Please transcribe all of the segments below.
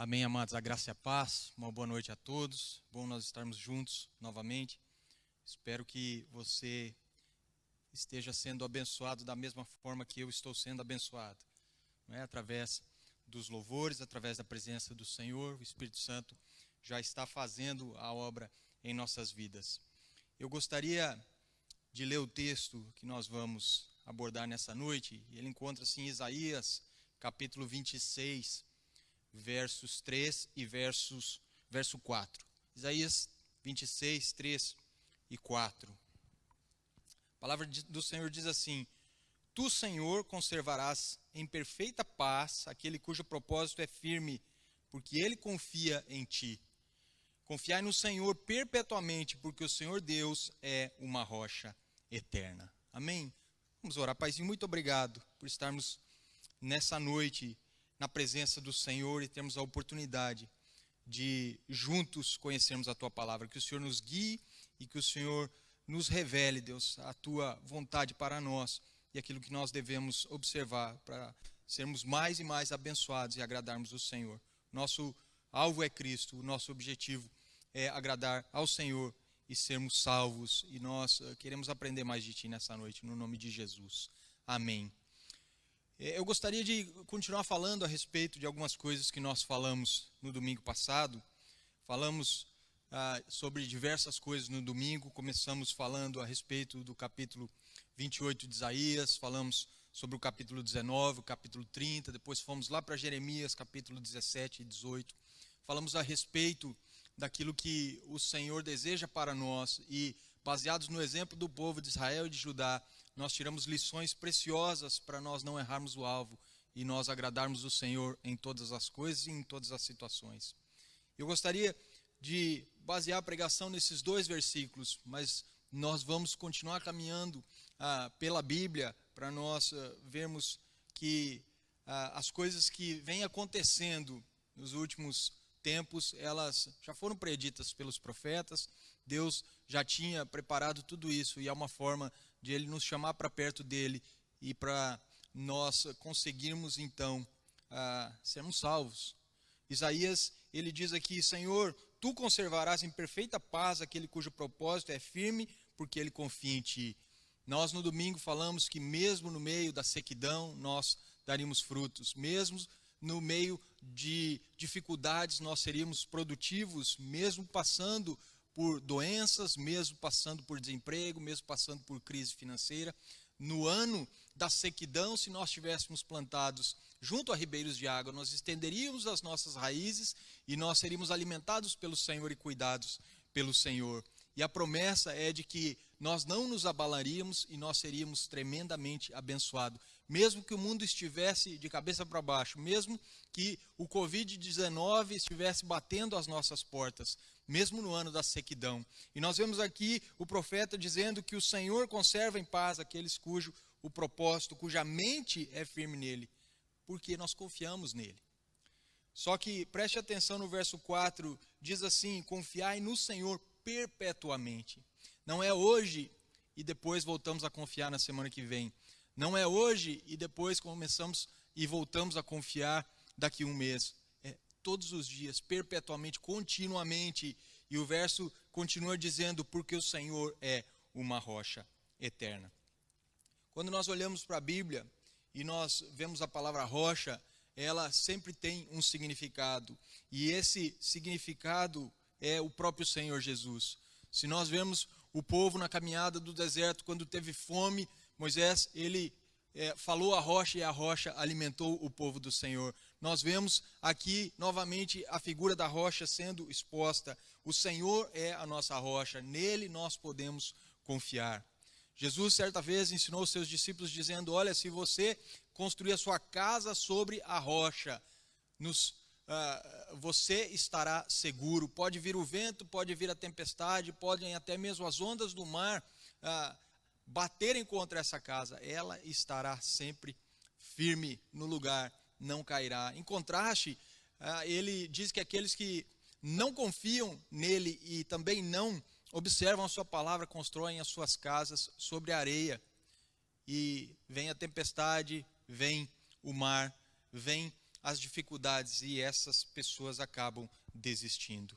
Amém, amados, a graça e a paz, uma boa noite a todos, bom nós estarmos juntos novamente. Espero que você esteja sendo abençoado da mesma forma que eu estou sendo abençoado, não é? Através dos louvores, através da presença do Senhor, o Espírito Santo já está fazendo a obra em nossas vidas. Eu gostaria de ler o texto que nós vamos abordar nessa noite, ele encontra-se em Isaías, capítulo 26, versos 3 e verso 4. Isaías 26, 3 e 4. A palavra do Senhor diz assim: Tu, Senhor, conservarás em perfeita paz aquele cujo propósito é firme, porque ele confia em ti. Confiai no Senhor perpetuamente, porque o Senhor Deus é uma rocha eterna. Amém? Vamos orar. Paizinho, muito obrigado por estarmos nessa noite na presença do Senhor e termos a oportunidade de juntos conhecermos a Tua palavra. Que o Senhor nos guie e que o Senhor nos revele, Deus, a Tua vontade para nós e aquilo que nós devemos observar para sermos mais e mais abençoados e agradarmos o Senhor. Nosso alvo é Cristo, o nosso objetivo é agradar ao Senhor e sermos salvos. E nós queremos aprender mais de Ti nessa noite, no nome de Jesus. Amém. Eu gostaria de continuar falando a respeito de algumas coisas que nós falamos no domingo passado. Falamos sobre diversas coisas no domingo. Começamos falando a respeito do capítulo 28 de Isaías, falamos sobre o capítulo 19, o capítulo 30, depois fomos lá para Jeremias, capítulo 17 e 18. Falamos a respeito daquilo que o Senhor deseja para nós e, baseados no exemplo do povo de Israel e de Judá, nós tiramos lições preciosas para nós não errarmos o alvo e nós agradarmos o Senhor em todas as coisas e em todas as situações. Eu gostaria de basear a pregação nesses dois versículos, mas nós vamos continuar caminhando pela Bíblia para nós vermos que as coisas que vêm acontecendo nos últimos tempos, elas já foram preditas pelos profetas. Deus já tinha preparado tudo isso e é uma forma de Ele nos chamar para perto dEle e para nós conseguirmos então sermos salvos. Isaías, ele diz aqui: Senhor, Tu conservarás em perfeita paz aquele cujo propósito é firme, porque ele confia em Ti. Nós no domingo falamos que mesmo no meio da sequidão nós daríamos frutos, mesmo no meio de dificuldades nós seríamos produtivos, mesmo passando por doenças, mesmo passando por desemprego, mesmo passando por crise financeira. No ano da sequidão, se nós estivéssemos plantados junto a ribeiros de água, nós estenderíamos as nossas raízes e nós seríamos alimentados pelo Senhor e cuidados pelo Senhor. E a promessa é de que nós não nos abalaríamos e nós seríamos tremendamente abençoados. Mesmo que o mundo estivesse de cabeça para baixo, mesmo que o Covid-19 estivesse batendo às nossas portas, mesmo no ano da sequidão. E nós vemos aqui o profeta dizendo que o Senhor conserva em paz aqueles cujo o propósito, cuja mente é firme nele, porque nós confiamos nele. Só que preste atenção no verso 4, diz assim: confiai no Senhor perpetuamente. Não é hoje e depois voltamos a confiar na semana que vem. Não é hoje e depois começamos e voltamos a confiar daqui a um mês. É todos os dias, perpetuamente, continuamente. E o verso continua dizendo: porque o Senhor é uma rocha eterna. Quando nós olhamos para a Bíblia e nós vemos a palavra rocha, ela sempre tem um significado. E esse significado é o próprio Senhor Jesus. Se nós vemos o povo na caminhada do deserto, quando teve fome, Moisés, ele falou a rocha e a rocha alimentou o povo do Senhor. Nós vemos aqui novamente a figura da rocha sendo exposta. O Senhor é a nossa rocha, nele nós podemos confiar. Jesus certa vez ensinou os seus discípulos dizendo: olha, se você construir a sua casa sobre a rocha, você estará seguro. Pode vir o vento, pode vir a tempestade, podem até mesmo as ondas do mar baterem contra essa casa, ela estará sempre firme no lugar, não cairá. Em contraste, ele diz que aqueles que não confiam nele e também não observam a sua palavra, constroem as suas casas sobre a areia. E vem a tempestade, vem o mar, vem as dificuldades e essas pessoas acabam desistindo.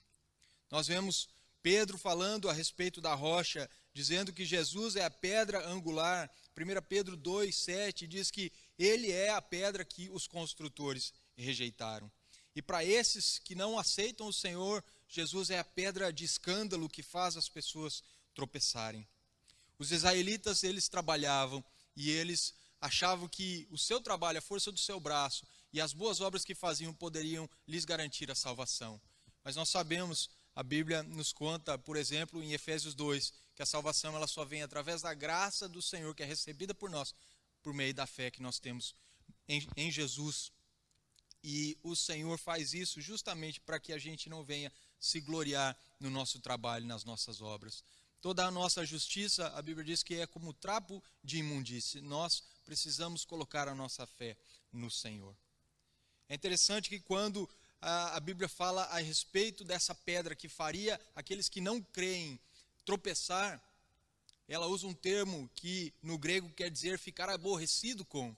Nós vemos Pedro falando a respeito da rocha, dizendo que Jesus é a pedra angular. 1 Pedro 2,7 diz que ele é a pedra que os construtores rejeitaram. E para esses que não aceitam o Senhor, Jesus é a pedra de escândalo que faz as pessoas tropeçarem. Os israelitas, eles trabalhavam e eles achavam que o seu trabalho, a força do seu braço e as boas obras que faziam poderiam lhes garantir a salvação. Mas nós sabemos, a Bíblia nos conta, por exemplo, em Efésios 2, que a salvação ela só vem através da graça do Senhor, que é recebida por nós, por meio da fé que nós temos em Jesus. E o Senhor faz isso justamente para que a gente não venha se gloriar no nosso trabalho, nas nossas obras. Toda a nossa justiça, a Bíblia diz que é como trapo de imundície. Nós precisamos colocar a nossa fé no Senhor. É interessante que quando a Bíblia fala a respeito dessa pedra que faria aqueles que não creem tropeçar, ela usa um termo que no grego quer dizer ficar aborrecido com.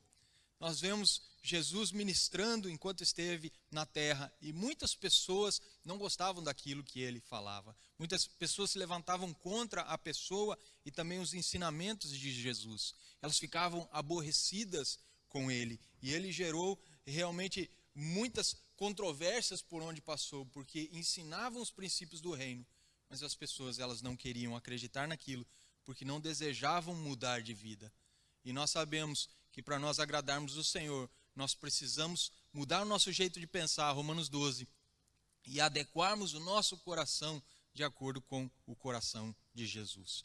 Nós vemos Jesus ministrando enquanto esteve na terra e muitas pessoas não gostavam daquilo que ele falava. Muitas pessoas se levantavam contra a pessoa e também os ensinamentos de Jesus. Elas ficavam aborrecidas com ele e ele gerou realmente muitas controvérsias por onde passou, porque ensinavam os princípios do reino, mas as pessoas elas não queriam acreditar naquilo, porque não desejavam mudar de vida. E nós sabemos que para nós agradarmos o Senhor, nós precisamos mudar o nosso jeito de pensar, Romanos 12, e adequarmos o nosso coração de acordo com o coração de Jesus.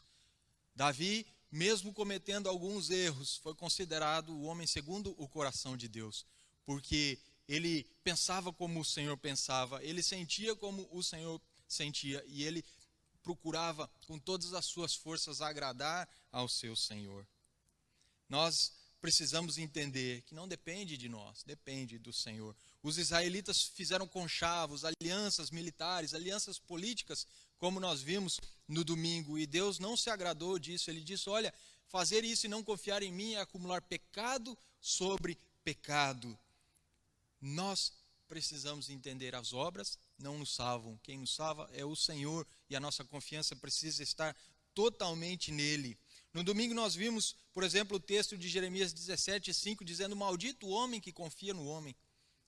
Davi, mesmo cometendo alguns erros, foi considerado o homem segundo o coração de Deus, porque ele pensava como o Senhor pensava, ele sentia como o Senhor sentia, e ele procurava com todas as suas forças agradar ao seu Senhor. Nós precisamos entender que não depende de nós, depende do Senhor. Os israelitas fizeram conchavos, alianças militares, alianças políticas, como nós vimos no domingo, e Deus não se agradou disso. Ele disse, olha, fazer isso e não confiar em mim é acumular pecado sobre pecado. Nós precisamos entender as obras não nos salvam. Quem nos salva é o Senhor e a nossa confiança precisa estar totalmente nele. No domingo nós vimos, por exemplo, o texto de Jeremias 17:5, dizendo, maldito o homem que confia no homem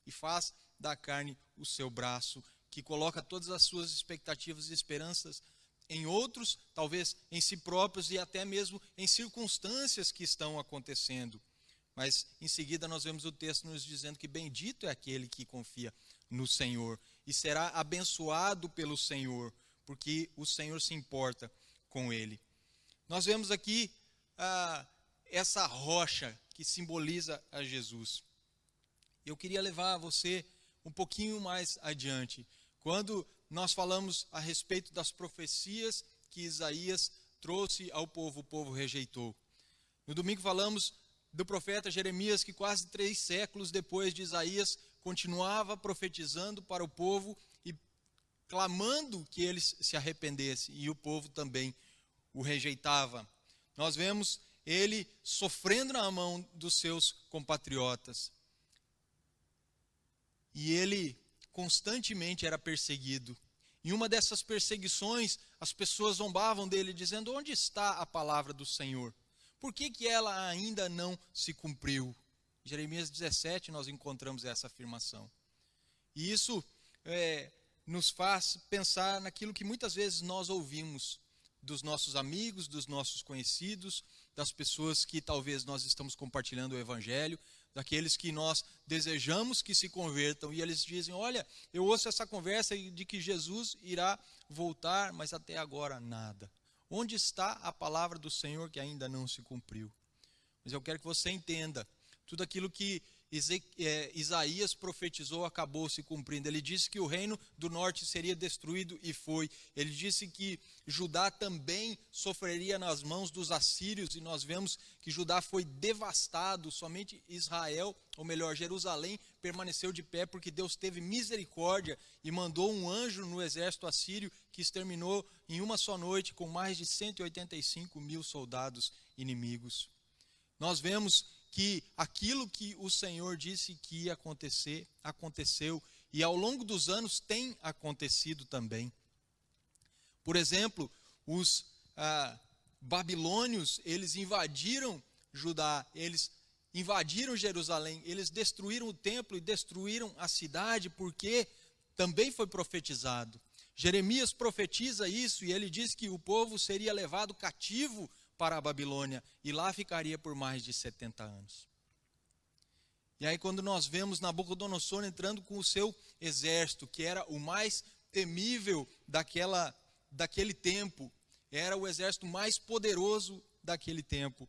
e faz da carne o seu braço, que coloca todas as suas expectativas e esperanças em outros, talvez em si próprios e até mesmo em circunstâncias que estão acontecendo. Mas em seguida nós vemos o texto nos dizendo que bendito é aquele que confia no Senhor e será abençoado pelo Senhor, porque o Senhor se importa com ele. Nós vemos aqui essa rocha que simboliza a Jesus. Eu queria levar você um pouquinho mais adiante. Quando nós falamos a respeito das profecias que Isaías trouxe ao povo, o povo rejeitou. No domingo falamos do profeta Jeremias, que quase 3 séculos depois de Isaías, continuava profetizando para o povo e clamando que eles se arrependessem, e o povo também o rejeitava. Nós vemos ele sofrendo na mão dos seus compatriotas. E ele constantemente era perseguido. Em uma dessas perseguições, as pessoas zombavam dele, dizendo, onde está a palavra do Senhor? Por que ela ainda não se cumpriu? Em Jeremias 17 nós encontramos essa afirmação. E isso nos faz pensar naquilo que muitas vezes nós ouvimos dos nossos amigos, dos nossos conhecidos, das pessoas que talvez nós estamos compartilhando o Evangelho, daqueles que nós desejamos que se convertam, e eles dizem, olha, eu ouço essa conversa de que Jesus irá voltar, mas até agora nada. Onde está a palavra do Senhor que ainda não se cumpriu? Mas eu quero que você entenda, tudo aquilo que Isaías profetizou acabou se cumprindo. Ele disse que o reino do norte seria destruído e foi. Ele disse que Judá também sofreria nas mãos dos assírios e nós vemos que Judá foi devastado. Somente Israel, ou melhor, Jerusalém, permaneceu de pé porque Deus teve misericórdia e mandou um anjo no exército assírio que exterminou em uma só noite com mais de 185 mil soldados inimigos. Nós vemos que aquilo que o Senhor disse que ia acontecer, aconteceu, e ao longo dos anos tem acontecido também. Por exemplo, os babilônios, eles invadiram Judá, eles invadiram Jerusalém, eles destruíram o templo e destruíram a cidade, porque também foi profetizado. Jeremias profetiza isso e ele diz que o povo seria levado cativo para a Babilônia e lá ficaria por mais de 70 anos. E aí quando nós vemos Nabucodonosor entrando com o seu exército, que era o mais temível daquele tempo, era o exército mais poderoso daquele tempo.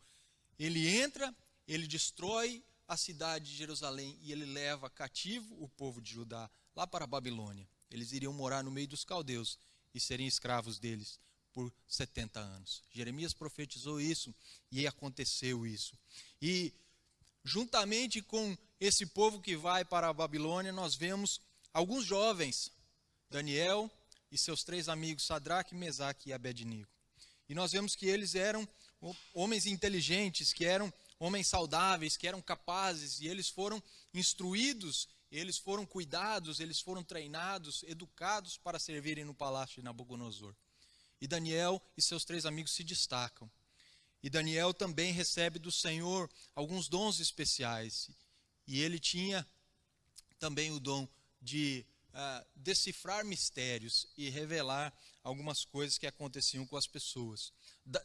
Ele entra, ele destrói a cidade de Jerusalém e ele leva cativo o povo de Judá lá para a Babilônia. Eles iriam morar no meio dos caldeus e serem escravos deles por 70 anos. Jeremias profetizou isso e aconteceu isso. E juntamente com esse povo que vai para a Babilônia, nós vemos alguns jovens, Daniel e seus 3 amigos, Sadraque, Mesaque e Abednego. E nós vemos que eles eram homens inteligentes, que eram homens saudáveis, que eram capazes, e eles foram instruídos, eles foram cuidados, eles foram treinados, educados para servirem no palácio de Nabucodonosor. E Daniel e seus 3 amigos se destacam. E Daniel também recebe do Senhor alguns dons especiais. E ele tinha também o dom de decifrar mistérios e revelar algumas coisas que aconteciam com as pessoas.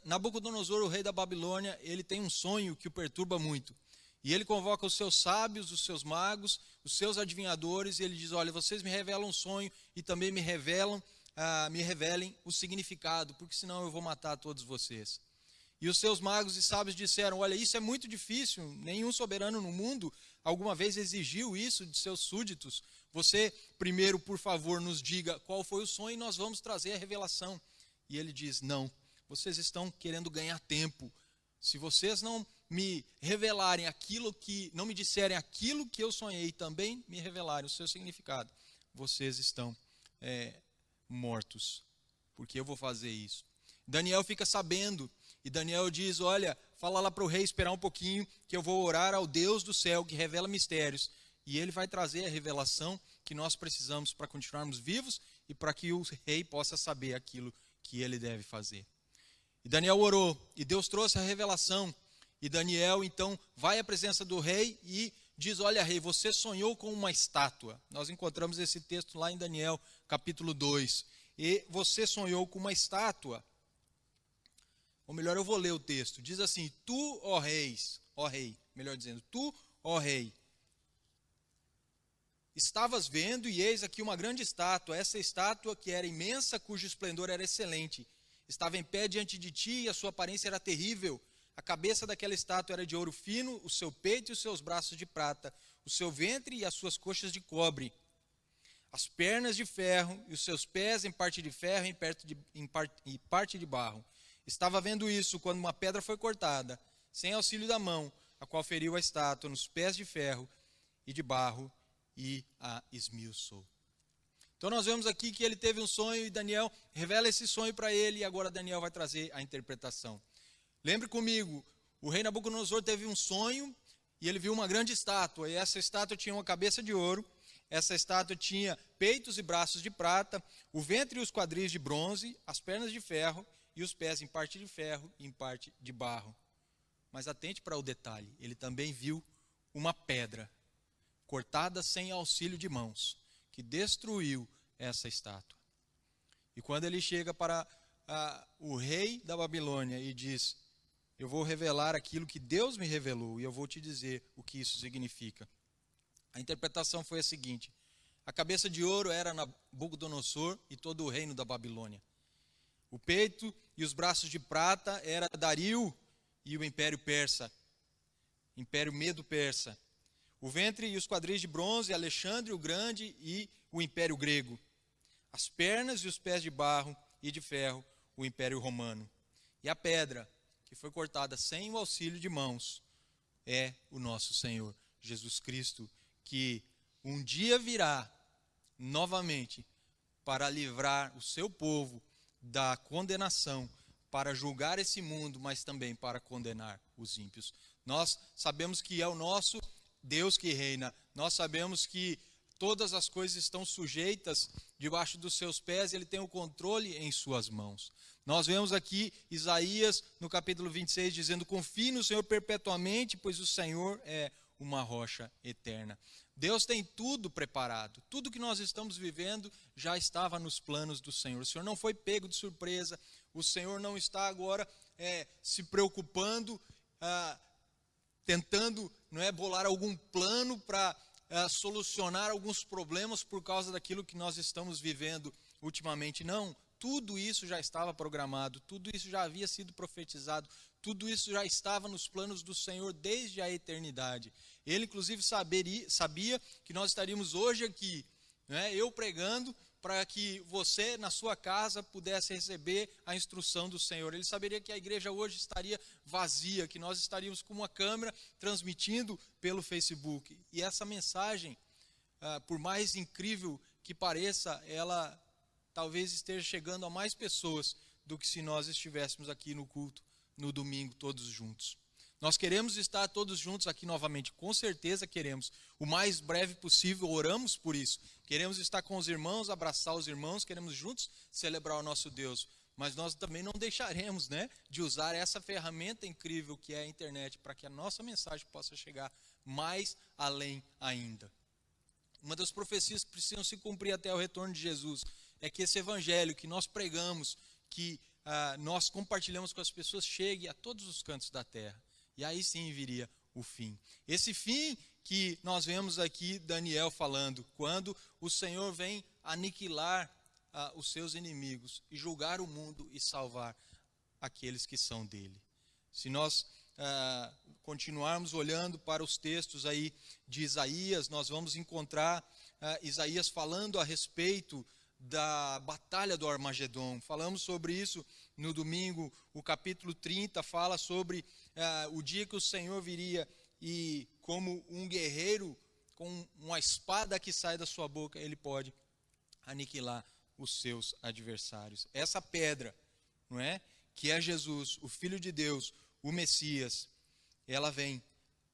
Nabucodonosor, o rei da Babilônia, ele tem um sonho que o perturba muito. E ele convoca os seus sábios, os seus magos, os seus adivinhadores, e ele diz: olha, vocês me revelam um sonho e também me revelem o significado, porque senão eu vou matar todos vocês. E os seus magos e sábios disseram: olha, isso é muito difícil, nenhum soberano no mundo alguma vez exigiu isso de seus súditos. Você primeiro, por favor, nos diga qual foi o sonho e nós vamos trazer a revelação. E ele diz: não, vocês estão querendo ganhar tempo. Se vocês não me revelarem não me disserem aquilo que eu sonhei e também me revelarem o seu significado, vocês estão mortos, porque eu vou fazer isso. Daniel fica sabendo, e Daniel diz: olha, fala lá para o rei esperar um pouquinho, que eu vou orar ao Deus do céu, que revela mistérios, e ele vai trazer a revelação que nós precisamos para continuarmos vivos e para que o rei possa saber aquilo que ele deve fazer. E Daniel orou, e Deus trouxe a revelação, e Daniel então vai à presença do rei e diz: olha, rei, você sonhou com uma estátua. Nós encontramos esse texto lá em Daniel, capítulo 2. E você sonhou com uma estátua. Ou melhor, eu vou ler o texto. Diz assim: tu, ó rei, melhor dizendo, tu, ó rei, estavas vendo, e eis aqui uma grande estátua. Essa estátua que era imensa, cujo esplendor era excelente, estava em pé diante de ti, e a sua aparência era terrível. A cabeça daquela estátua era de ouro fino, o seu peito e os seus braços de prata, o seu ventre e as suas coxas de cobre, as pernas de ferro e os seus pés em parte de ferro e parte de barro. Estava vendo isso quando uma pedra foi cortada, sem auxílio da mão, a qual feriu a estátua nos pés de ferro e de barro e a esmiuçou. Então nós vemos aqui que ele teve um sonho e Daniel revela esse sonho para ele, e agora Daniel vai trazer a interpretação. Lembre comigo, o rei Nabucodonosor teve um sonho e ele viu uma grande estátua, e essa estátua tinha uma cabeça de ouro, essa estátua tinha peitos e braços de prata, o ventre e os quadris de bronze, as pernas de ferro e os pés em parte de ferro e em parte de barro. Mas atente para o detalhe, ele também viu uma pedra cortada sem auxílio de mãos, que destruiu essa estátua. E quando ele chega para o rei da Babilônia e diz: eu vou revelar aquilo que Deus me revelou, e eu vou te dizer o que isso significa. A interpretação foi a seguinte: a cabeça de ouro era Nabucodonosor e todo o reino da Babilônia. O peito e os braços de prata era Dario e o Império Persa, Império Medo-Persa. O ventre e os quadris de bronze, Alexandre o Grande e o Império Grego. As pernas e os pés de barro e de ferro, o Império Romano. E a pedra, que foi cortada sem o auxílio de mãos, é o nosso Senhor Jesus Cristo, que um dia virá novamente para livrar o seu povo da condenação, para julgar esse mundo, mas também para condenar os ímpios. Nós sabemos que é o nosso Deus que reina. Nós sabemos que todas as coisas estão sujeitas debaixo dos seus pés, ele tem o controle em suas mãos. Nós vemos aqui Isaías, no capítulo 26, dizendo: confie no Senhor perpetuamente, pois o Senhor é uma rocha eterna. Deus tem tudo preparado. Tudo que nós estamos vivendo já estava nos planos do Senhor. O Senhor não foi pego de surpresa. O Senhor não está agora se preocupando, tentando bolar algum plano para solucionar alguns problemas por causa daquilo que nós estamos vivendo ultimamente. Não, tudo isso já estava programado, tudo isso já havia sido profetizado, tudo isso já estava nos planos do Senhor desde a eternidade. Ele, inclusive, sabia que nós estaríamos hoje aqui, eu pregando, para que você, na sua casa, pudesse receber a instrução do Senhor. Ele saberia que a igreja hoje estaria vazia, que nós estaríamos com uma câmera transmitindo pelo Facebook. E essa mensagem, por mais incrível que pareça, ela talvez esteja chegando a mais pessoas do que se nós estivéssemos aqui no culto, no domingo, todos juntos. Nós queremos estar todos juntos aqui novamente, com certeza queremos, o mais breve possível, oramos por isso. Queremos estar com os irmãos, abraçar os irmãos, queremos juntos celebrar o nosso Deus. Mas nós também não deixaremos de usar essa ferramenta incrível que é a internet, para que a nossa mensagem possa chegar mais além ainda. Uma das profecias que precisam se cumprir até o retorno de Jesus é que esse evangelho que nós pregamos, que nós compartilhamos com as pessoas, chegue a todos os cantos da terra. E aí sim viria o fim. Esse fim que nós vemos aqui Daniel falando, quando o Senhor vem aniquilar os seus inimigos e julgar o mundo e salvar aqueles que são dele. Se nós continuarmos olhando para os textos aí de Isaías, nós vamos encontrar Isaías falando a respeito da batalha do Armagedon. Falamos sobre isso no domingo. O capítulo 30 fala sobre o dia que o Senhor viria e, como um guerreiro com uma espada que sai da sua boca, ele pode aniquilar os seus adversários. Essa pedra, que é Jesus, o Filho de Deus, o Messias, ela vem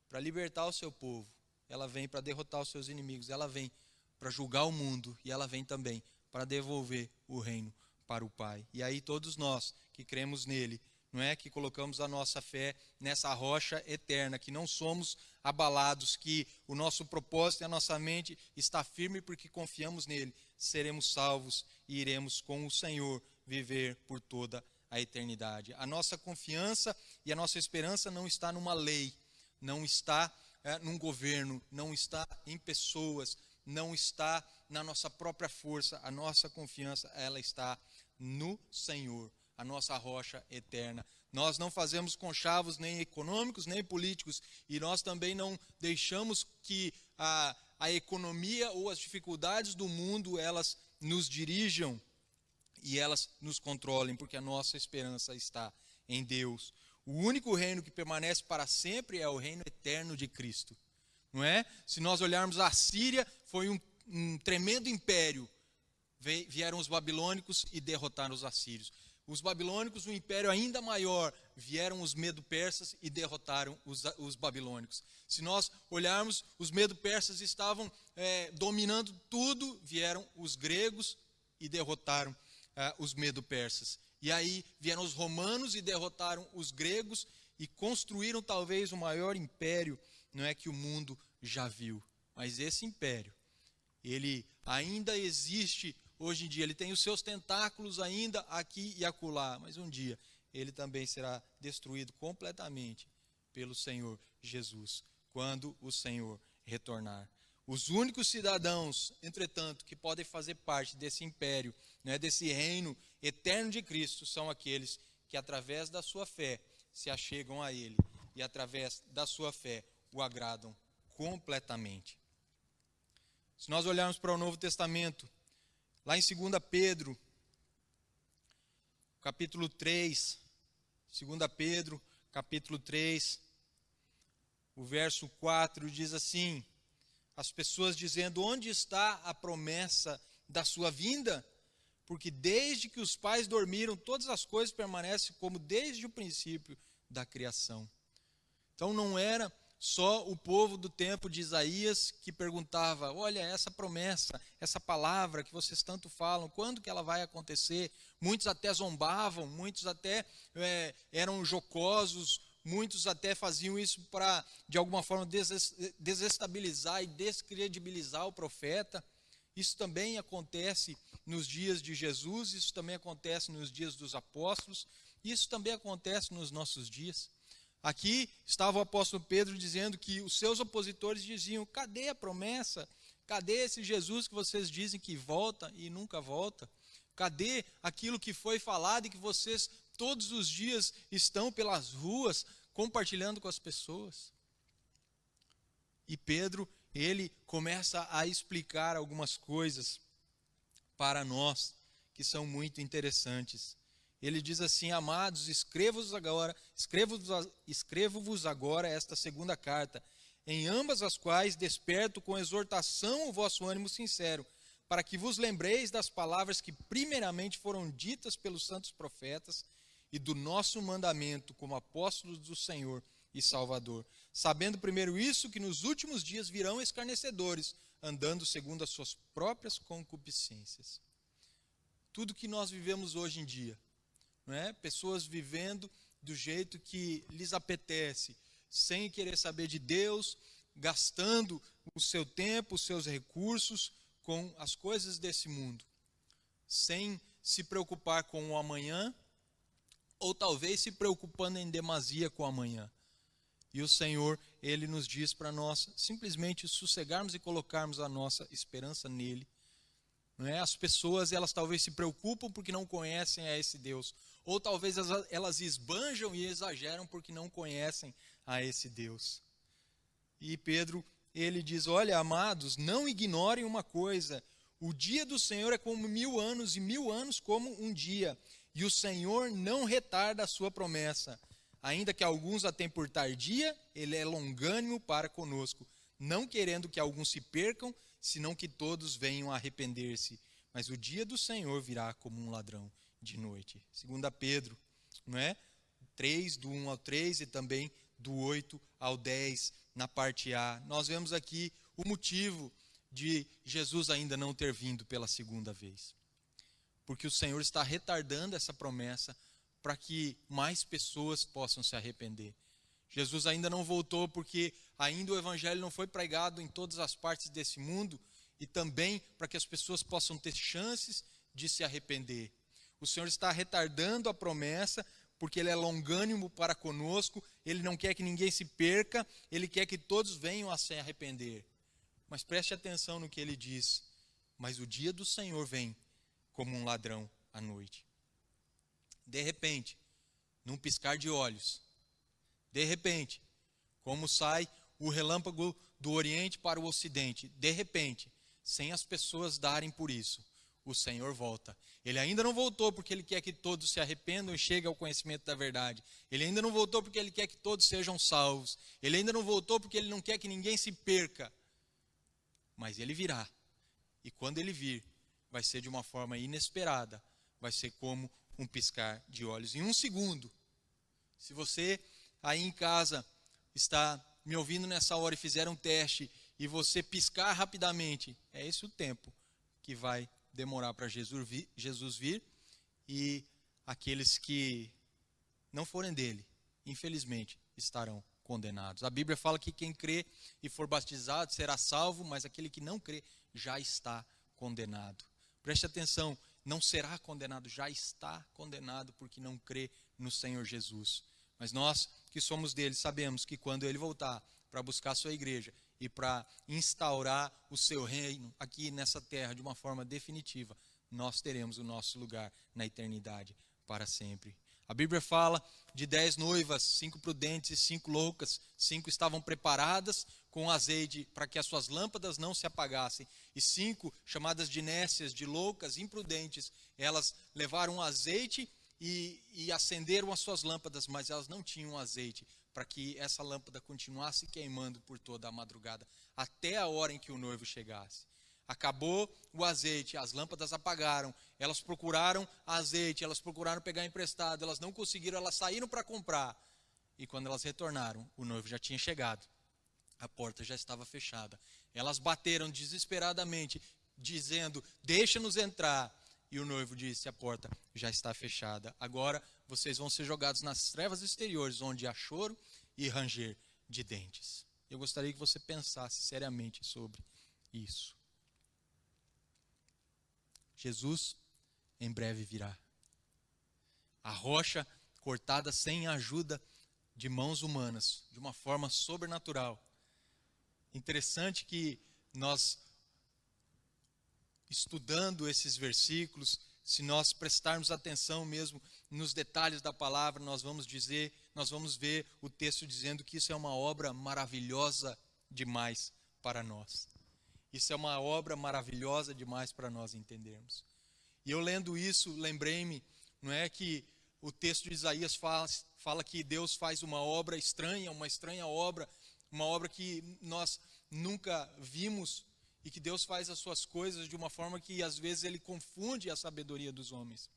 para libertar o seu povo, ela vem para derrotar os seus inimigos, ela vem para julgar o mundo e ela vem também para devolver o reino para o Pai. E aí todos nós que cremos nele, que colocamos a nossa fé nessa rocha eterna, que não somos abalados, que o nosso propósito e a nossa mente está firme porque confiamos nele, seremos salvos e iremos com o Senhor viver por toda a eternidade. A nossa confiança e a nossa esperança não está numa lei, não está num governo, não está em pessoas, não está na nossa própria força. A nossa confiança, ela está no Senhor, a nossa rocha eterna. Nós não fazemos conchavos nem econômicos, nem políticos, e nós também não deixamos que a economia ou as dificuldades do mundo, elas nos dirijam e elas nos controlem, porque a nossa esperança está em Deus. O único reino que permanece para sempre é o reino eterno de Cristo. Se nós olharmos a Síria, foi um tremendo império. Vieram os babilônicos e derrotaram os assírios. Os babilônicos, um império ainda maior, vieram os medo-persas e derrotaram os babilônicos. Se nós olharmos, os medo-persas estavam dominando tudo, vieram os gregos e derrotaram os medo-persas. E aí vieram os romanos e derrotaram os gregos e construíram talvez o maior império que o mundo já viu. Mas esse império, ele ainda existe hoje em dia, ele tem os seus tentáculos ainda aqui e acolá, mas um dia ele também será destruído completamente pelo Senhor Jesus, quando o Senhor retornar. Os únicos cidadãos, entretanto, que podem fazer parte desse império, desse reino eterno de Cristo, são aqueles que através da sua fé se achegam a ele e através da sua fé o agradam completamente. Se nós olharmos para o Novo Testamento, lá em 2 Pedro, capítulo 3, 2 Pedro, capítulo 3, o verso 4 diz assim: as pessoas dizendo, onde está a promessa da sua vinda? Porque desde que os pais dormiram, todas as coisas permanecem como desde o princípio da criação. Então não era só o povo do tempo de Isaías que perguntava: olha, essa promessa, essa palavra que vocês tanto falam, quando que ela vai acontecer? Muitos até zombavam, muitos até eram jocosos, muitos até faziam isso para, de alguma forma, desestabilizar e descredibilizar o profeta. Isso também acontece nos dias de Jesus, isso também acontece nos dias dos apóstolos, isso também acontece nos nossos dias. Aqui estava o apóstolo Pedro dizendo que os seus opositores diziam: cadê a promessa? Cadê esse Jesus que vocês dizem que volta e nunca volta? Cadê aquilo que foi falado e que vocês todos os dias estão pelas ruas compartilhando com as pessoas? E Pedro, ele começa a explicar algumas coisas para nós que são muito interessantes. Ele diz assim: amados, escrevo-vos agora esta segunda carta, em ambas as quais desperto com exortação o vosso ânimo sincero, para que vos lembreis das palavras que primeiramente foram ditas pelos santos profetas e do nosso mandamento como apóstolos do Senhor e Salvador, sabendo primeiro isso, que nos últimos dias virão escarnecedores, andando segundo as suas próprias concupiscências. Tudo que nós vivemos hoje em dia, não é? Pessoas vivendo do jeito que lhes apetece, sem querer saber de Deus, gastando o seu tempo, os seus recursos com as coisas desse mundo, sem se preocupar com o amanhã, ou talvez se preocupando em demasia com o amanhã. E o Senhor, Ele nos diz para nós simplesmente sossegarmos e colocarmos a nossa esperança nele. Não é? As pessoas, elas talvez se preocupam porque não conhecem a esse Deus. Ou talvez elas esbanjam e exageram porque não conhecem a esse Deus. E Pedro, ele diz: olha, amados, não ignorem uma coisa. O dia do Senhor é como 1000 anos e 1000 anos como um dia. E o Senhor não retarda a sua promessa. Ainda que alguns a tenham por tardia, ele é longânimo para conosco, não querendo que alguns se percam, senão que todos venham a arrepender-se. Mas o dia do Senhor virá como um ladrão de noite. 2 Pedro, não é? 3, do 1 ao 3 e também do 8 ao 10, na parte A. Nós vemos aqui o motivo de Jesus ainda não ter vindo pela segunda vez. Porque o Senhor está retardando essa promessa para que mais pessoas possam se arrepender. Jesus ainda não voltou porque ainda o evangelho não foi pregado em todas as partes desse mundo, e também para que as pessoas possam ter chances de se arrepender. O Senhor está retardando a promessa porque Ele é longânimo para conosco, Ele não quer que ninguém se perca, Ele quer que todos venham a se arrepender. Mas preste atenção no que Ele diz: mas o dia do Senhor vem como um ladrão à noite. De repente, num piscar de olhos, de repente, como sai o relâmpago do Oriente para o Ocidente, de repente, sem as pessoas darem por isso, o Senhor volta. Ele ainda não voltou porque Ele quer que todos se arrependam e cheguem ao conhecimento da verdade. Ele ainda não voltou porque Ele quer que todos sejam salvos. Ele ainda não voltou porque Ele não quer que ninguém se perca. Mas Ele virá. E quando Ele vir, vai ser de uma forma inesperada. Vai ser como um piscar de olhos. Em um segundo. Se você aí em casa está me ouvindo nessa hora e fizer um teste e você piscar rapidamente, é esse o tempo que vai demorar para Jesus vir, e aqueles que não forem dele, infelizmente, estarão condenados. A Bíblia fala que quem crê e for batizado será salvo, mas aquele que não crê já está condenado. Preste atenção, não será condenado, já está condenado porque não crê no Senhor Jesus. Mas nós que somos dele sabemos que quando ele voltar para buscar a sua igreja e para instaurar o seu reino aqui nessa terra de uma forma definitiva, nós teremos o nosso lugar na eternidade para sempre. A Bíblia fala de 10 noivas, 5 prudentes e 5 loucas. 5 estavam preparadas com azeite para que as suas lâmpadas não se apagassem. E 5, chamadas de nécias, de loucas, imprudentes, elas levaram azeite e acenderam as suas lâmpadas, mas elas não tinham azeite para que essa lâmpada continuasse queimando por toda a madrugada, até a hora em que o noivo chegasse. Acabou o azeite, as lâmpadas apagaram, elas procuraram azeite, elas procuraram pegar emprestado, elas não conseguiram, elas saíram para comprar. e quando elas retornaram, o noivo já tinha chegado. A porta já estava fechada. Elas bateram desesperadamente, dizendo: deixa-nos entrar. E o noivo disse: a porta já está fechada. Agora vocês vão ser jogados nas trevas exteriores, onde há choro e ranger de dentes. Eu gostaria que você pensasse seriamente sobre isso. Jesus em breve virá. A rocha cortada sem a ajuda de mãos humanas, de uma forma sobrenatural. Interessante que nós, estudando esses versículos, se nós prestarmos atenção mesmo nos detalhes da palavra, nós vamos ver o texto dizendo que isso é uma obra maravilhosa demais para nós. Isso é uma obra maravilhosa demais para nós entendermos. E eu lendo isso, lembrei-me, não é que o texto de Isaías fala que Deus faz uma obra estranha, uma estranha obra, uma obra que nós nunca vimos, e que Deus faz as suas coisas de uma forma que às vezes Ele confunde a sabedoria dos homens.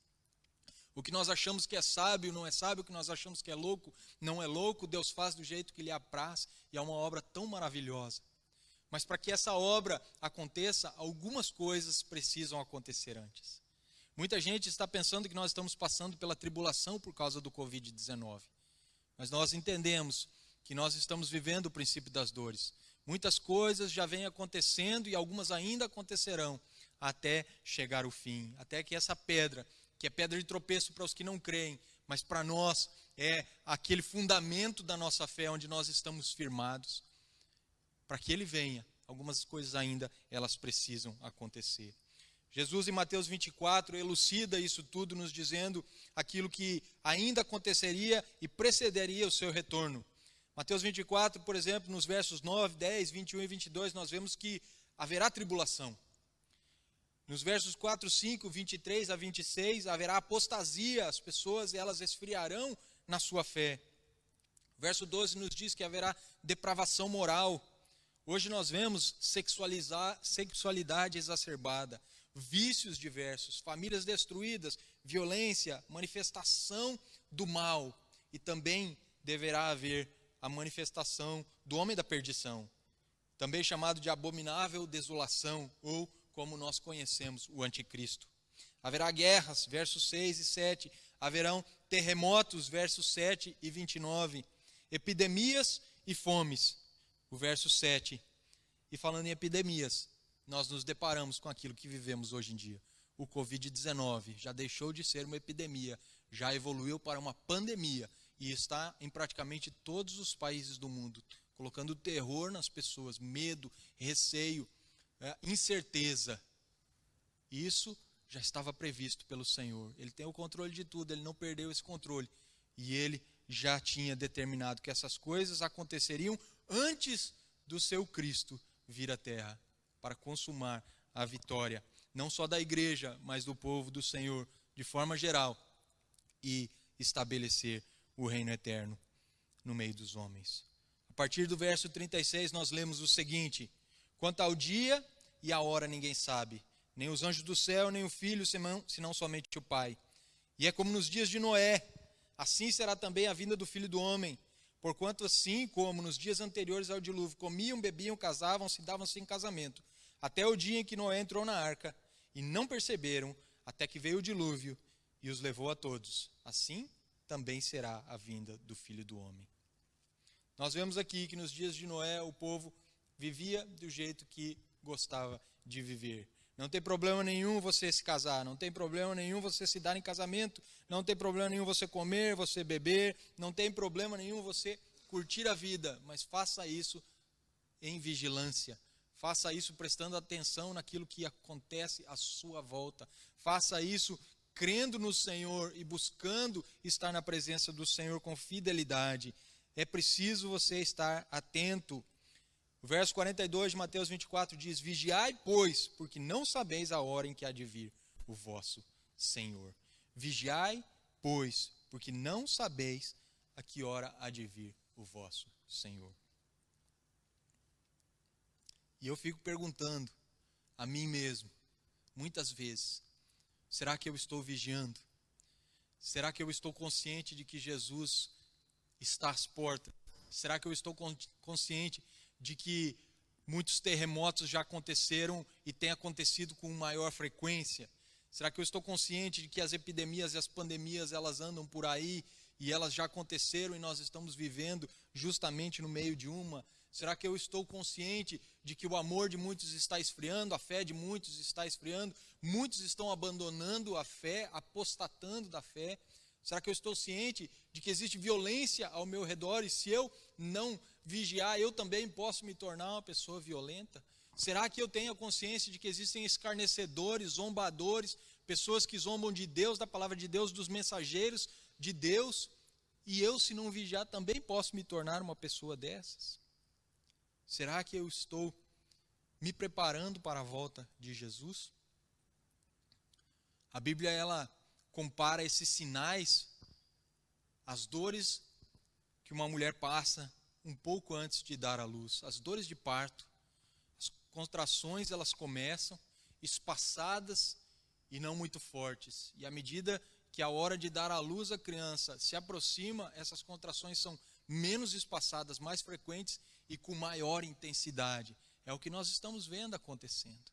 O que nós achamos que é sábio não é sábio, o que nós achamos que é louco não é louco, Deus faz do jeito que lhe apraz, e é uma obra tão maravilhosa. Mas para que essa obra aconteça, algumas coisas precisam acontecer antes. Muita gente está pensando que nós estamos passando pela tribulação por causa do Covid-19. Mas nós entendemos que nós estamos vivendo o princípio das dores. Muitas coisas já vêm acontecendo e algumas ainda acontecerão até chegar o fim. Até que essa pedra, que é pedra de tropeço para os que não creem, mas para nós é aquele fundamento da nossa fé onde nós estamos firmados. Para que ele venha, algumas coisas ainda elas precisam acontecer. Jesus em Mateus 24 elucida isso tudo nos dizendo aquilo que ainda aconteceria e precederia o seu retorno. Mateus 24, por exemplo, nos versos 9, 10, 21 e 22, nós vemos que haverá tribulação. Nos versos 4, 5, 23 a 26, haverá apostasia, as pessoas elas esfriarão na sua fé. O verso 12 nos diz que haverá depravação moral. Hoje nós vemos sexualidade exacerbada, vícios diversos, famílias destruídas, violência, manifestação do mal, e também deverá haver a manifestação do homem da perdição, também chamado de abominável desolação, ou como nós conhecemos, o anticristo. Haverá guerras, versos 6 e 7, haverão terremotos, versos 7 e 29, epidemias e fomes, o verso 7. E falando em epidemias, nós nos deparamos com aquilo que vivemos hoje em dia. O Covid-19 já deixou de ser uma epidemia, já evoluiu para uma pandemia e está em praticamente todos os países do mundo, colocando terror nas pessoas, medo, receio, incerteza. Isso já estava previsto pelo Senhor. Ele tem o controle de tudo, ele não perdeu esse controle. E ele já tinha determinado que essas coisas aconteceriam antes do seu Cristo vir à terra, para consumar a vitória, não só da igreja, mas do povo do Senhor, de forma geral, e estabelecer o reino eterno no meio dos homens. A partir do verso 36, nós lemos o seguinte: quanto ao dia e a hora ninguém sabe, nem os anjos do céu, nem o Filho, senão somente o Pai. E é como nos dias de Noé, assim será também a vinda do Filho do Homem. Porquanto assim como nos dias anteriores ao dilúvio, comiam, bebiam, casavam-se e davam-se em casamento, até o dia em que Noé entrou na arca, e não perceberam, até que veio o dilúvio e os levou a todos. Assim também será a vinda do Filho do Homem. Nós vemos aqui que nos dias de Noé o povo vivia do jeito que gostava de viver. Não tem problema nenhum você se casar, não tem problema nenhum você se dar em casamento, não tem problema nenhum você comer, você beber, não tem problema nenhum você curtir a vida, mas faça isso em vigilância, faça isso prestando atenção naquilo que acontece à sua volta, faça isso crendo no Senhor e buscando estar na presença do Senhor com fidelidade. É preciso você estar atento. O verso 42 de Mateus 24 diz: vigiai, pois, porque não sabeis a hora em que há de vir o vosso Senhor. Vigiai, pois, porque não sabeis a que hora há de vir o vosso Senhor. E eu fico perguntando a mim mesmo, muitas vezes, será que eu estou vigiando? Será que eu estou consciente de que Jesus está às portas? Será que eu estou consciente de que muitos terremotos já aconteceram e têm acontecido com maior frequência? Será que eu estou consciente de que as epidemias e as pandemias, elas andam por aí e elas já aconteceram e nós estamos vivendo justamente no meio de uma? Será que eu estou consciente de que o amor de muitos está esfriando, a fé de muitos está esfriando, muitos estão abandonando a fé, apostatando da fé? Será que eu estou ciente de que existe violência ao meu redor e se eu não vigiar, eu também posso me tornar uma pessoa violenta? Será que eu tenho a consciência de que existem escarnecedores, zombadores, pessoas que zombam de Deus, da palavra de Deus, dos mensageiros de Deus? E eu, se não vigiar, também posso me tornar uma pessoa dessas? Será que eu estou me preparando para a volta de Jesus? A Bíblia, ela compara esses sinais, as dores que uma mulher passa um pouco antes de dar à luz, as dores de parto. As contrações, elas começam espaçadas e não muito fortes. E à medida que a hora de dar à luz à criança se aproxima, essas contrações são menos espaçadas, mais frequentes e com maior intensidade. É o que nós estamos vendo acontecendo.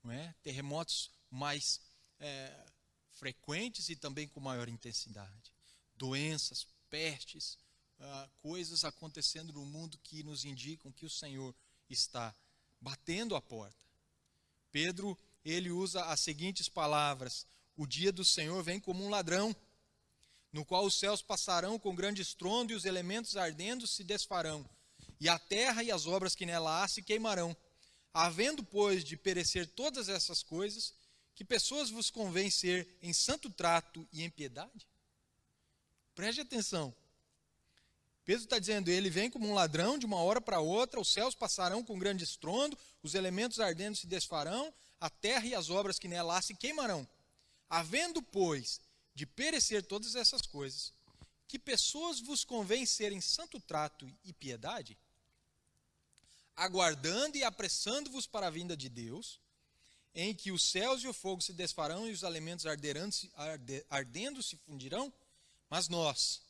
Não é? Terremotos mais frequentes e também com maior intensidade. Doenças, pestes, coisas acontecendo no mundo que nos indicam que o Senhor está batendo a porta. Pedro, ele usa as seguintes palavras: o dia do Senhor vem como um ladrão, no qual os céus passarão com grande estrondo e os elementos ardendo se desfarão, e a terra e as obras que nela há se queimarão. Havendo, pois, de perecer todas essas coisas, que pessoas vos convém ser em santo trato e em piedade? Preste atenção. Pedro está dizendo, ele vem como um ladrão de uma hora para outra, os céus passarão com grande estrondo, os elementos ardendo se desfarão, a terra e as obras que nela há se queimarão. Havendo, pois, de perecer todas essas coisas, que pessoas vos convém ser em santo trato e piedade? Aguardando e apressando-vos para a vinda de Deus, em que os céus e o fogo se desfarão e os elementos ardendo se fundirão, mas nós,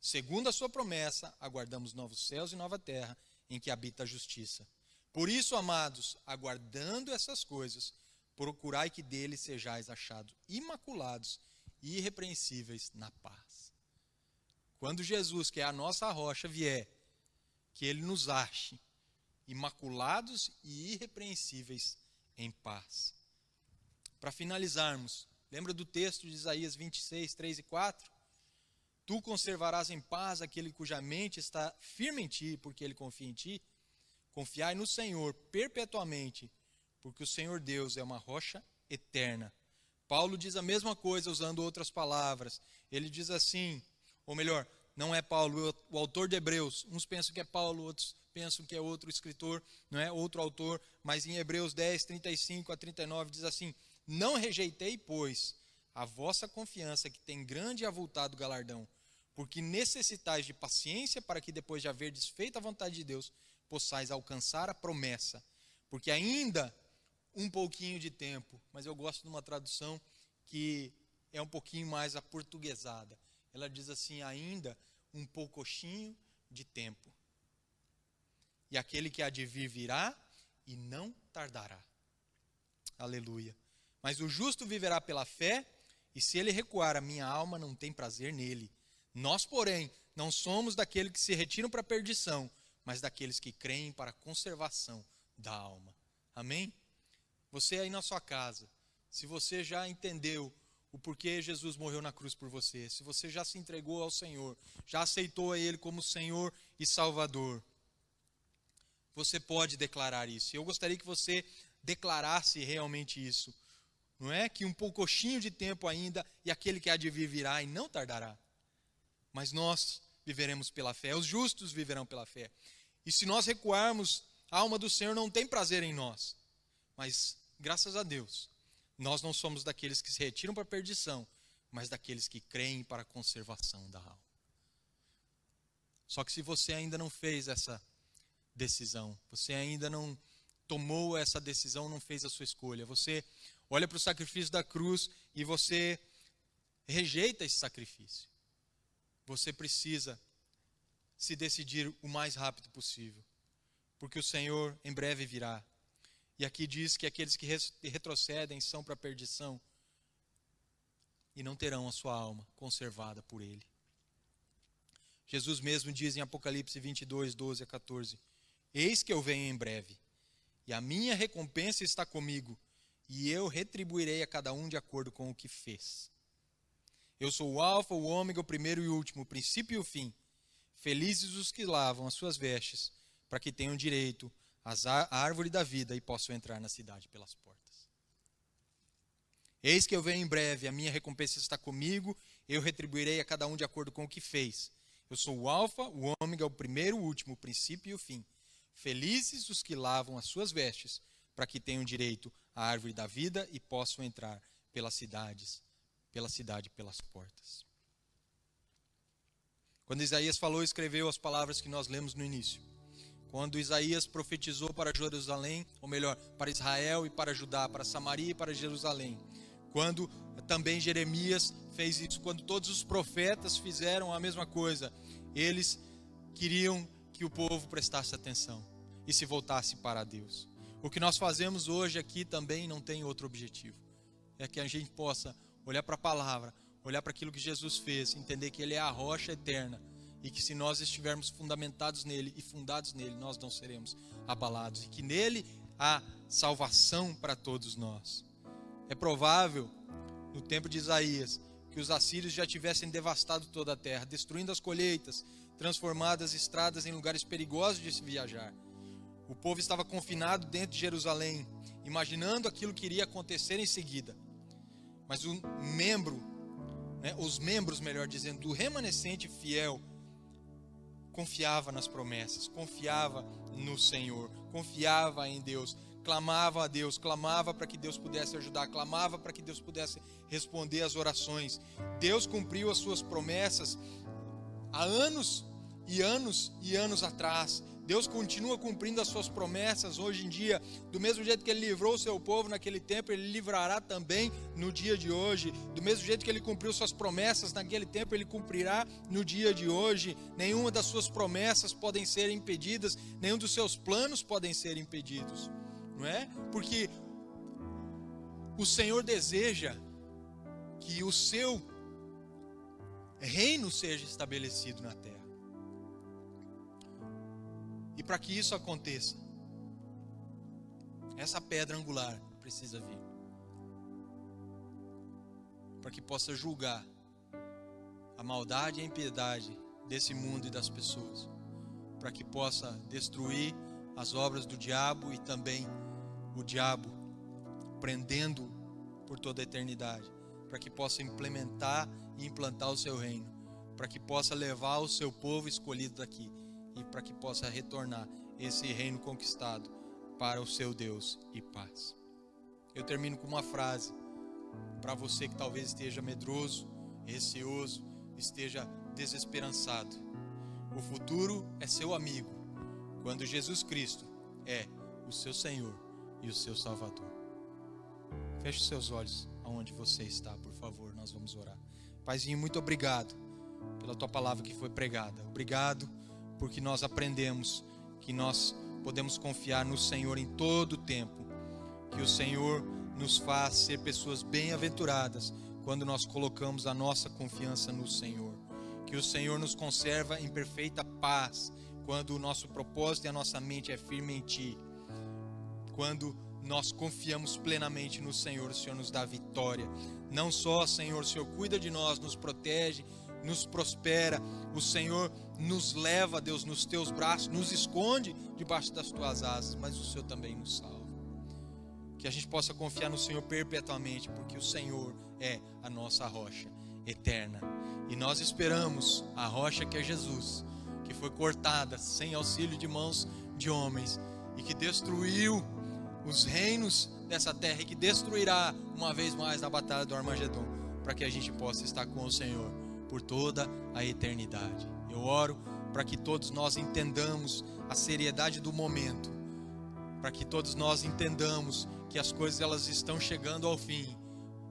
segundo a sua promessa, aguardamos novos céus e nova terra, em que habita a justiça. Por isso, amados, aguardando essas coisas, procurai que dele sejais achados imaculados e irrepreensíveis na paz. Quando Jesus, que é a nossa rocha, vier, que ele nos ache imaculados e irrepreensíveis em paz. Para finalizarmos, lembra do texto de Isaías 26, 3 e 4? Tu conservarás em paz aquele cuja mente está firme em ti, porque ele confia em ti. Confiai no Senhor perpetuamente, porque o Senhor Deus é uma rocha eterna. Paulo diz a mesma coisa usando outras palavras. Ele diz assim, ou melhor, não é Paulo, o autor de Hebreus. Uns pensam que é Paulo, outros pensam que é outro escritor, não é outro autor, mas em Hebreus 10, 35 a 39 diz assim: não rejeitei, pois, a vossa confiança, que tem grande e avultado galardão, porque necessitais de paciência, para que depois de haver desfeito a vontade de Deus, possais alcançar a promessa. Porque ainda um pouquinho de tempo, mas eu gosto de uma tradução que é um pouquinho mais aportuguesada. Ela diz assim, ainda um poucochinho de tempo. E aquele que há de vir virá e não tardará. Aleluia. Mas o justo viverá pela fé, e se ele recuar, a minha alma não tem prazer nele. Nós, porém, não somos daqueles que se retiram para a perdição, mas daqueles que creem para a conservação da alma. Amém? Você aí na sua casa, se você já entendeu o porquê Jesus morreu na cruz por você, se você já se entregou ao Senhor, já aceitou a Ele como Senhor e Salvador, você pode declarar isso. Eu gostaria que você declarasse realmente isso. Não é? Que um poucochinho de tempo ainda, e aquele que há de vir virá e não tardará. Mas nós viveremos pela fé, os justos viverão pela fé. E se nós recuarmos, a alma do Senhor não tem prazer em nós. Mas, graças a Deus, nós não somos daqueles que se retiram para a perdição, mas daqueles que creem para a conservação da alma. Só que se você ainda não fez essa decisão, você ainda não tomou essa decisão, não fez a sua escolha, você olha para o sacrifício da cruz e você rejeita esse sacrifício. Você precisa se decidir o mais rápido possível, porque o Senhor em breve virá. E aqui diz que aqueles que retrocedem são para a perdição e não terão a sua alma conservada por Ele. Jesus mesmo diz em Apocalipse 22, 12 a 14: Eis que eu venho em breve, e a minha recompensa está comigo, e eu retribuirei a cada um de acordo com o que fez. Eu sou o Alfa, o Ômega, o primeiro e o último, o princípio e o fim. Felizes os que lavam as suas vestes, para que tenham direito à árvore da vida e possam entrar na cidade pelas portas. Eis que eu venho em breve, a minha recompensa está comigo, eu retribuirei a cada um de acordo com o que fez. Eu sou o Alfa, o Ômega, o primeiro e o último, o princípio e o fim. Felizes os que lavam as suas vestes, para que tenham direito à árvore da vida e possam entrar pela cidade pelas portas. Quando Isaías falou e escreveu as palavras que nós lemos no início, quando Isaías profetizou para Jerusalém, ou melhor, para Israel e para Judá, para Samaria e para Jerusalém, quando também Jeremias fez isso, quando todos os profetas fizeram a mesma coisa, eles queriam que o povo prestasse atenção e se voltasse para Deus. O que nós fazemos hoje aqui também não tem outro objetivo, é que a gente possa olhar para a palavra, olhar para aquilo que Jesus fez, entender que Ele é a rocha eterna e que se nós estivermos fundamentados nele e fundados nele, nós não seremos abalados e que nele há salvação para todos nós. É provável, no tempo de Isaías, que os assírios já tivessem devastado toda a terra, destruindo as colheitas, transformado as estradas em lugares perigosos de se viajar. O povo estava confinado dentro de Jerusalém, imaginando aquilo que iria acontecer em seguida. Mas os membros, melhor dizendo, do remanescente fiel, confiava nas promessas, confiava no Senhor, confiava em Deus, clamava a Deus, clamava para que Deus pudesse ajudar, clamava para que Deus pudesse responder às orações. Deus cumpriu as suas promessas há anos e anos e anos atrás. Deus continua cumprindo as suas promessas hoje em dia, do mesmo jeito que Ele livrou o seu povo naquele tempo, Ele livrará também no dia de hoje. Do mesmo jeito que Ele cumpriu suas promessas naquele tempo, Ele cumprirá no dia de hoje. Nenhuma das suas promessas podem ser impedidas, nenhum dos seus planos podem ser impedidos, não é? Porque o Senhor deseja que o seu reino seja estabelecido na terra. E para que isso aconteça, essa pedra angular precisa vir, para que possa julgar a maldade e a impiedade desse mundo e das pessoas, para que possa destruir as obras do diabo e também o diabo prendendo por toda a eternidade, para que possa implementar e implantar o seu reino, para que possa levar o seu povo escolhido daqui e para que possa retornar esse reino conquistado para o seu Deus e paz. Eu termino com uma frase para você que talvez esteja medroso, receoso, esteja desesperançado. O futuro é seu amigo quando Jesus Cristo é o seu Senhor e o seu Salvador. Feche os seus olhos aonde você está, por favor, nós vamos orar. Paizinho, muito obrigado pela tua palavra que foi pregada. Obrigado porque nós aprendemos que nós podemos confiar no Senhor em todo o tempo, que o Senhor nos faz ser pessoas bem-aventuradas quando nós colocamos a nossa confiança no Senhor, que o Senhor nos conserva em perfeita paz quando o nosso propósito e a nossa mente é firme em Ti, quando nós confiamos plenamente no Senhor, o Senhor nos dá vitória. Não só, Senhor, o Senhor cuida de nós, nos protege, nos prospera, o Senhor nos leva, Deus, nos teus braços, nos esconde debaixo das tuas asas, mas o Senhor também nos salva. Que a gente possa confiar no Senhor perpetuamente, porque o Senhor é a nossa rocha eterna. E nós esperamos a rocha que é Jesus, que foi cortada sem auxílio de mãos de homens e que destruiu os reinos dessa terra e que destruirá uma vez mais na batalha do Armagedon, para que a gente possa estar com o Senhor por toda a eternidade. Eu oro para que todos nós entendamos a seriedade do momento, para que todos nós entendamos que as coisas elas estão chegando ao fim.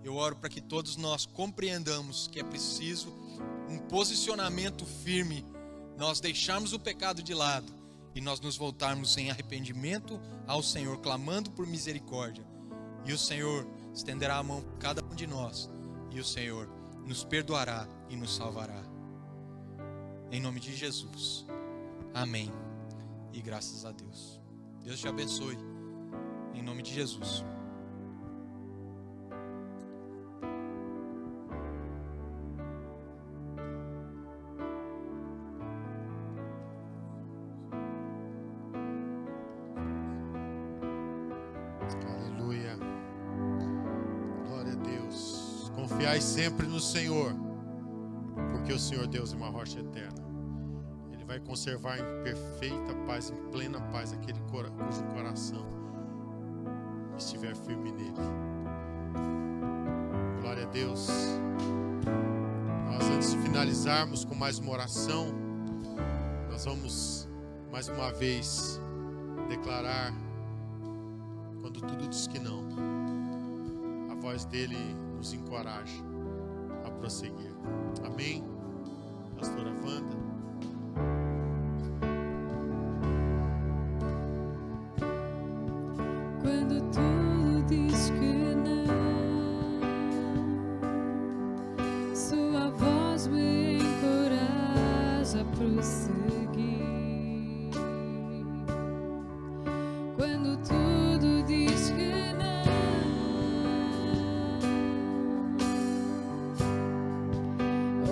Eu oro para que todos nós compreendamos que é preciso um posicionamento firme nós deixarmos o pecado de lado e nós nos voltarmos em arrependimento ao Senhor, clamando por misericórdia. E o Senhor estenderá a mão por cada um de nós, e o Senhor nos perdoará e nos salvará. Em nome de Jesus. Amém. E graças a Deus. Deus te abençoe. Em nome de Jesus. Aleluia. Glória a Deus. Confiai sempre no Senhor, porque o Senhor Deus é uma rocha eterna. Ele vai conservar em perfeita paz, em plena paz, aquele cujo coração estiver firme nele. Glória a Deus. Nós, antes de finalizarmos com mais uma oração, nós vamos mais uma vez declarar, quando tudo diz que não, a voz dele nos encoraja a prosseguir. Amém? Pastora Wanda. Quando tudo diz que não, sua voz me encoraja a prosseguir. Quando tudo diz que não,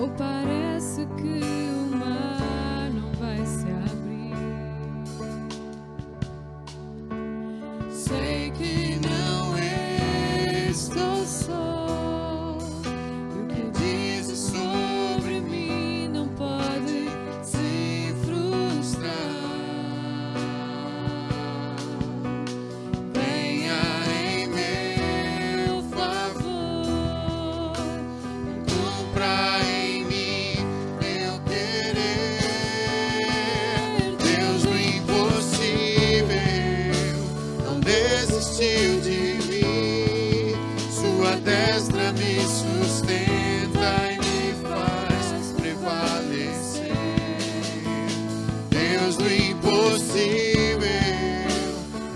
ou parece que o mar não vai se abrir, sei que não estou só, e o que dizes sobre mim não pode se frustrar. Venha em meu favor, cumpra em mim meu querer. Deus do impossível não desistiu de mim, sua destra me sustenta e me faz prevalecer. Deus do impossível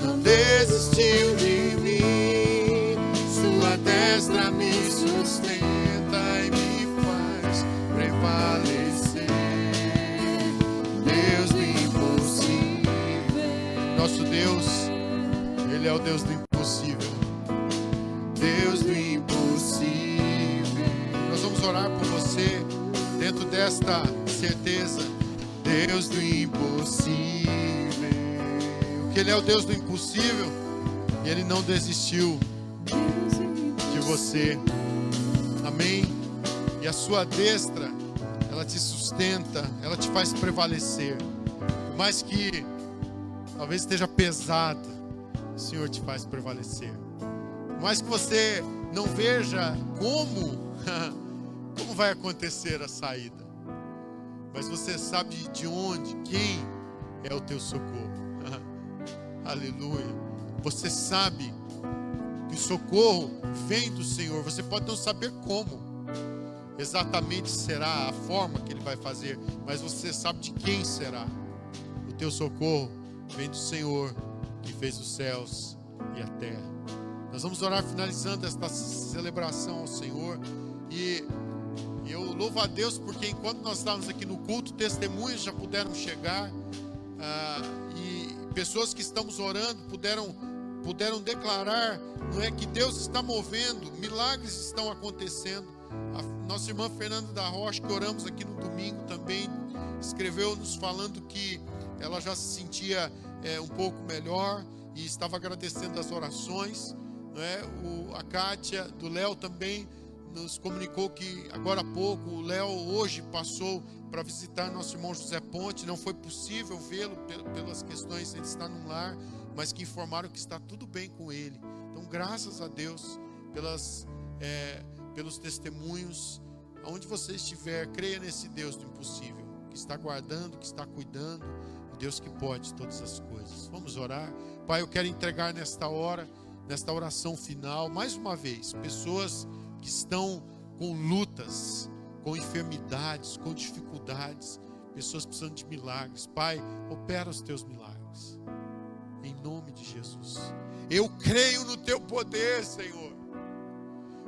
não desistiu de mim, sua destra me sustenta e me faz prevalecer. Deus do impossível. Nosso Deus, Ele é o Deus do impossível. Deus do impossível. Nós vamos orar por você dentro desta certeza. Deus do impossível. Que Ele é o Deus do impossível e Ele não desistiu de você. Amém? E a sua destra, ela te sustenta, ela te faz prevalecer. Por mais que talvez esteja pesada, o Senhor te faz prevalecer. Por mais que você não veja como vai acontecer a saída, mas você sabe de onde, quem é o teu socorro. Aleluia. Você sabe que o socorro vem do Senhor. Você pode não saber como exatamente será a forma que Ele vai fazer, mas você sabe de quem será. O teu socorro vem do Senhor, que fez os céus e a terra. Nós vamos orar finalizando esta celebração ao Senhor. E eu louvo a Deus porque enquanto nós estávamos aqui no culto, testemunhos já puderam chegar, e pessoas que estamos orando puderam declarar, não é, que Deus está movendo, milagres estão acontecendo. A nossa irmã Fernanda da Rocha, que oramos aqui no domingo, também escreveu nos falando que ela já se sentia um pouco melhor e estava agradecendo as orações, não é? A Kátia do Léo também nos comunicou que agora há pouco o Léo hoje passou para visitar nosso irmão José Ponte. Não foi possível vê-lo pelas questões, ele está num lar, mas que informaram que está tudo bem com ele. Então, graças a Deus pelos testemunhos. Aonde você estiver, creia nesse Deus do impossível, que está guardando, que está cuidando, o Deus que pode todas as coisas. Vamos orar. Pai, eu quero entregar nesta hora, nesta oração final, mais uma vez, pessoas que estão com lutas, com enfermidades, com dificuldades, pessoas precisando de milagres. Pai, opera os teus milagres, em nome de Jesus. Eu creio no teu poder, Senhor.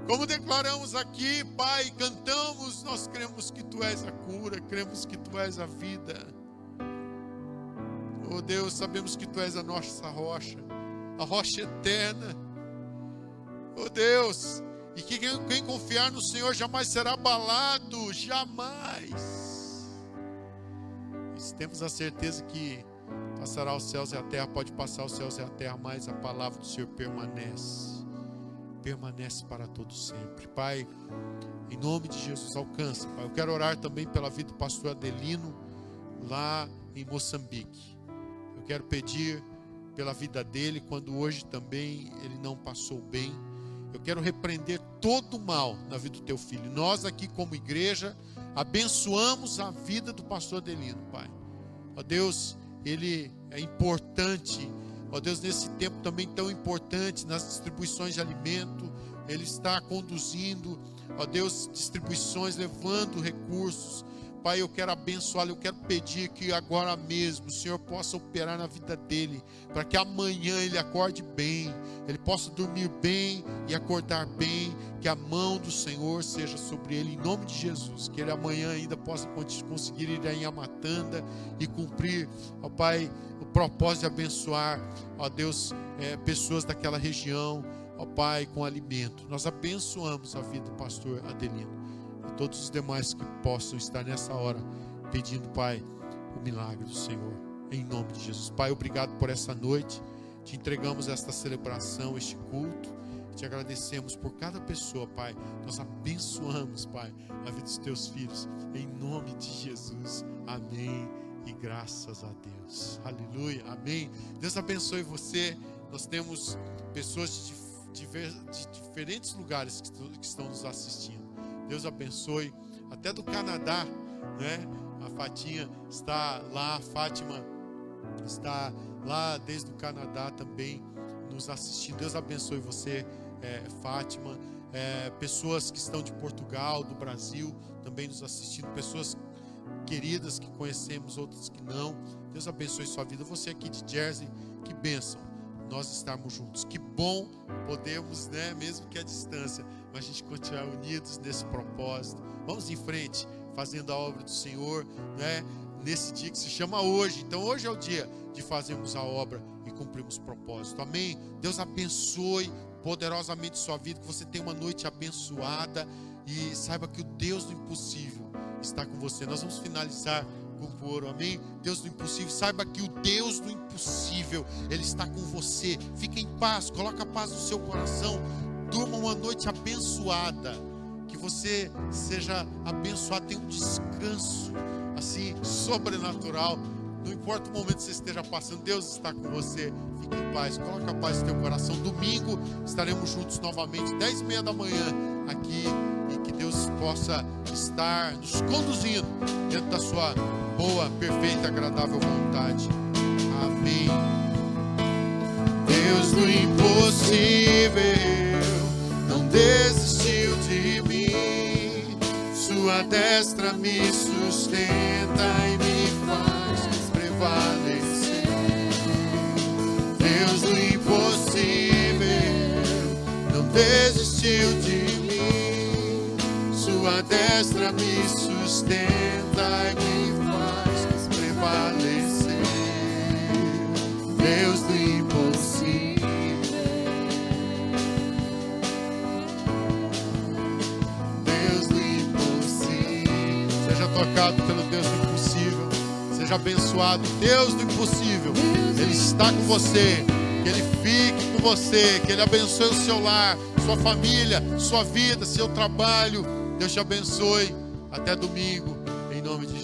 Como declaramos aqui, Pai, cantamos, nós cremos que tu és a cura, cremos que tu és a vida. Oh Deus, sabemos que tu és a nossa rocha, a rocha eterna. Oh Deus, e que quem confiar no Senhor jamais será abalado, jamais. E temos a certeza que passará os céus e a terra, pode passar os céus e a terra, mas a palavra do Senhor permanece para todo sempre. Pai, em nome de Jesus, alcança, Pai. Eu quero orar também pela vida do pastor Adelino, lá em Moçambique. Eu quero pedir pela vida dele, quando hoje também ele não passou bem. Eu quero repreender todo o mal na vida do teu filho. Nós aqui como igreja abençoamos a vida do pastor Adelino, Pai. Ó Deus, ele é importante, ó Deus, nesse tempo também tão importante, nas distribuições de alimento, ele está conduzindo, ó Deus, distribuições, levando recursos. Pai, eu quero abençoá-lo, eu quero pedir que agora mesmo o Senhor possa operar na vida dele, para que amanhã ele acorde bem, ele possa dormir bem e acordar bem, que a mão do Senhor seja sobre ele, em nome de Jesus, que ele amanhã ainda possa conseguir ir em Amatanda e cumprir, ó Pai, o propósito de abençoar, ó Deus, pessoas daquela região, ó Pai, com alimento. Nós abençoamos a vida do pastor Adelino. E todos os demais que possam estar nessa hora pedindo, Pai, o milagre do Senhor, em nome de Jesus. Pai, obrigado por essa noite, te entregamos esta celebração, este culto, te agradecemos por cada pessoa, Pai. Nós abençoamos, Pai, a vida dos teus filhos, em nome de Jesus. Amém e graças a Deus. Aleluia, amém. Deus abençoe você. Nós temos pessoas de diferentes lugares que estão nos assistindo. Deus abençoe, até do Canadá, né? A Fatinha está lá, a Fátima está lá desde o Canadá também nos assistindo. Deus abençoe você, Fátima. Pessoas que estão de Portugal, do Brasil, também nos assistindo. Pessoas queridas que conhecemos, outras que não. Deus abençoe sua vida. Você aqui de Jersey, que bênção nós estarmos juntos. Que bom podemos, né, mesmo que à distância, mas a gente continuar unidos nesse propósito. Vamos em frente, fazendo a obra do Senhor, né, nesse dia que se chama hoje. Então hoje é o dia de fazermos a obra e cumprirmos o propósito. Amém? Deus abençoe poderosamente sua vida, que você tenha uma noite abençoada e saiba que o Deus do impossível está com você. Nós vamos finalizar com ouro, amém? Deus do impossível, saiba que o Deus do impossível, Ele está com você. Fique em paz, coloque a paz no seu coração, durma uma noite abençoada, que você seja abençoado, tenha um descanso assim, sobrenatural. Não importa o momento que você esteja passando, Deus está com você. Fique em paz, coloque a paz no teu coração. Domingo estaremos juntos novamente, 10h30 da manhã aqui, e que Deus possa estar nos conduzindo dentro da sua boa, perfeita, agradável vontade. Amém. Deus do impossível não desistiu de mim. Sua destra me sustenta e me faz prevalecer. Deus do impossível não desistiu de mim. Sua destra me sustenta e me faz prevalecer. Deus do impossível. Deus do impossível. Seja tocado pelo Deus do impossível. Seja abençoado. Deus do impossível, Ele está com você. Que Ele fique com você. Que Ele abençoe o seu lar, sua família, sua vida, seu trabalho. Deus te abençoe. Até domingo, em nome de Jesus.